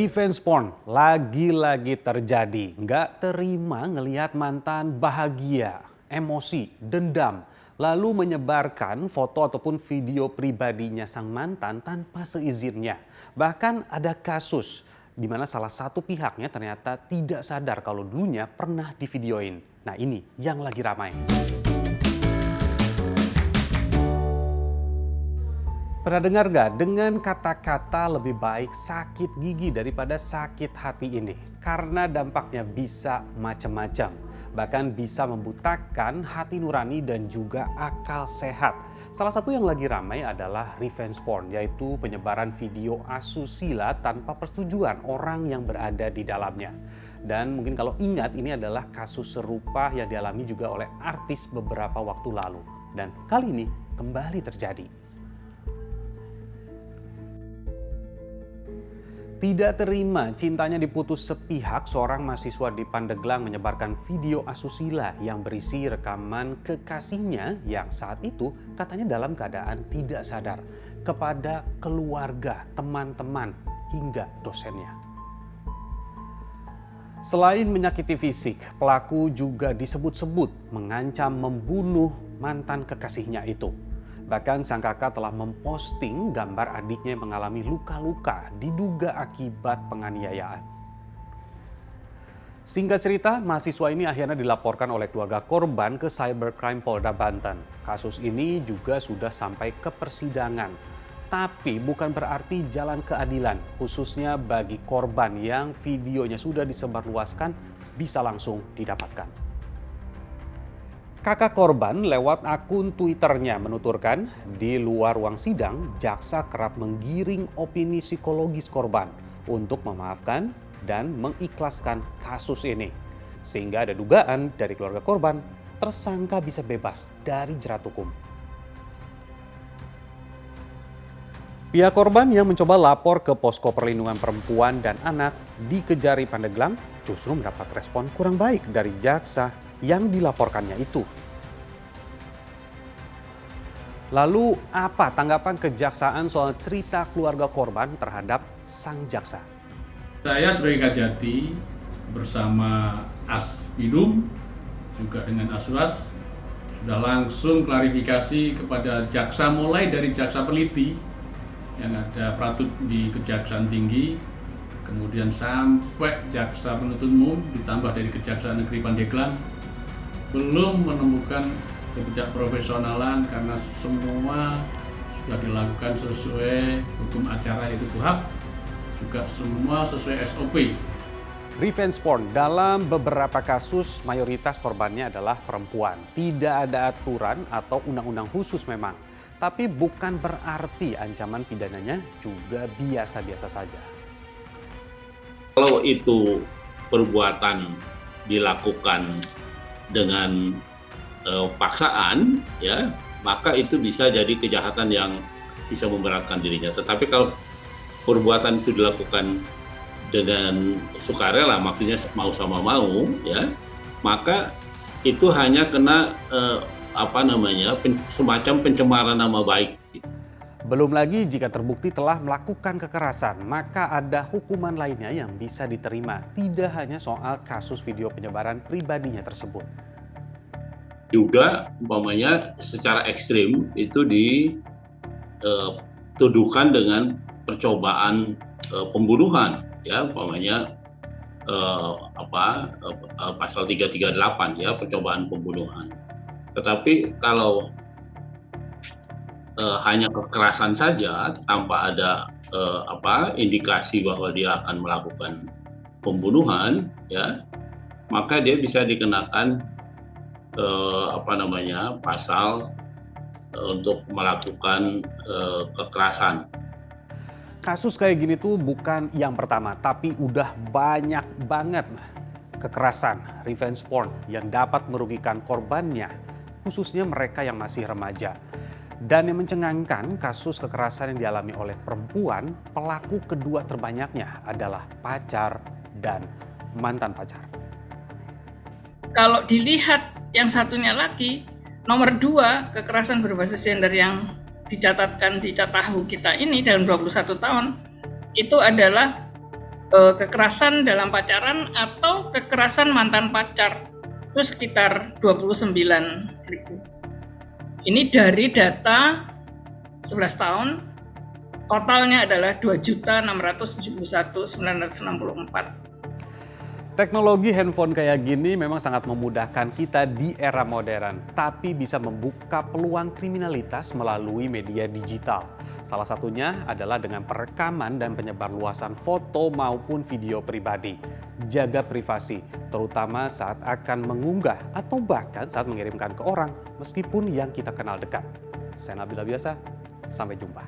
Revenge porn lagi-lagi terjadi. Nggak terima ngelihat mantan bahagia, emosi, dendam. Lalu menyebarkan foto ataupun video pribadinya sang mantan tanpa seizinnya. Bahkan ada kasus di mana salah satu pihaknya ternyata tidak sadar kalau dulunya pernah divideoin. Nah ini yang lagi ramai. Pernah dengar gak dengan kata-kata lebih baik sakit gigi daripada sakit hati ini? Karena dampaknya bisa macam-macam. Bahkan bisa membutakan hati nurani dan juga akal sehat. Salah satu yang lagi ramai adalah revenge porn, yaitu penyebaran video asusila tanpa persetujuan orang yang berada di dalamnya. Dan mungkin kalau ingat, ini adalah kasus serupa yang dialami juga oleh artis beberapa waktu lalu. Dan kali ini kembali terjadi. Tidak terima cintanya diputus sepihak, seorang mahasiswa di Pandeglang menyebarkan video asusila yang berisi rekaman kekasihnya yang saat itu katanya dalam keadaan tidak sadar kepada keluarga, teman-teman, hingga dosennya. Selain menyakiti fisik, pelaku juga disebut-sebut mengancam membunuh mantan kekasihnya itu. Bahkan sang kakak telah memposting gambar adiknya yang mengalami luka-luka diduga akibat penganiayaan. Singkat cerita, mahasiswa ini akhirnya dilaporkan oleh keluarga korban ke Cybercrime Polda Banten. Kasus ini juga sudah sampai ke persidangan. Tapi bukan berarti jalan keadilan, khususnya bagi korban yang videonya sudah disebarluaskan bisa langsung didapatkan. Kakak korban lewat akun Twitternya menuturkan, di luar ruang sidang, jaksa kerap menggiring opini psikologis korban untuk memaafkan dan mengikhlaskan kasus ini. Sehingga ada dugaan dari keluarga korban, tersangka bisa bebas dari jerat hukum. Pihak korban yang mencoba lapor ke Posko Perlindungan Perempuan dan Anak di Kejari Pandeglang justru mendapat respon kurang baik dari jaksa yang dilaporkannya itu. Lalu apa tanggapan kejaksaan soal cerita keluarga korban terhadap sang jaksa? Saya sebagai Kajati bersama Aspidum juga dengan Aswas sudah langsung klarifikasi kepada jaksa, mulai dari jaksa peneliti yang ada Pratut di Kejaksaan Tinggi, kemudian sampai jaksa penuntut umum ditambah dari Kejaksaan Negeri Pandeglang, belum menemukan ketidakprofesionalan karena semua sudah dilakukan sesuai hukum acara yaitu KUHP, juga semua sesuai SOP. Revenge porn dalam beberapa kasus mayoritas korbannya adalah perempuan. Tidak ada aturan atau undang-undang khusus memang. Tapi bukan berarti ancaman pidananya juga biasa-biasa saja. Kalau itu perbuatan dilakukan dengan paksaan, ya, maka itu bisa jadi kejahatan yang bisa memberatkan dirinya. Tetapi kalau perbuatan itu dilakukan dengan sukarela, maksudnya mau sama mau, ya, maka itu hanya kena semacam pencemaran nama baik. Belum lagi jika terbukti telah melakukan kekerasan, maka ada hukuman lainnya yang bisa diterima. Tidak hanya soal kasus video penyebaran pribadinya tersebut. Juga umpamanya secara ekstrim itu dituduhkan dengan percobaan pembunuhan, ya, umpamanya pasal 338, ya, percobaan pembunuhan. Tetapi kalau hanya kekerasan saja tanpa ada indikasi bahwa dia akan melakukan pembunuhan, ya, maka dia bisa dikenakan pasal untuk melakukan kekerasan. Kasus kayak gini tuh bukan yang pertama, tapi udah banyak banget kekerasan revenge porn yang dapat merugikan korbannya, khususnya mereka yang masih remaja. Dan yang mencengangkan, kasus kekerasan yang dialami oleh perempuan, pelaku kedua terbanyaknya adalah pacar dan mantan pacar. Kalau dilihat yang satunya lagi, nomor 2, kekerasan berbasis gender yang dicatatkan di Catahu kita ini dalam 21 tahun, itu adalah kekerasan dalam pacaran atau kekerasan mantan pacar itu sekitar 29.000. Ini dari data 11 tahun, totalnya adalah 2.671.964. Teknologi handphone kayak gini memang sangat memudahkan kita di era modern, tapi bisa membuka peluang kriminalitas melalui media digital. Salah satunya adalah dengan perekaman dan penyebarluasan foto maupun video pribadi. Jaga privasi, terutama saat akan mengunggah atau bahkan saat mengirimkan ke orang, meskipun yang kita kenal dekat. Saya Nabila Biasa, sampai jumpa.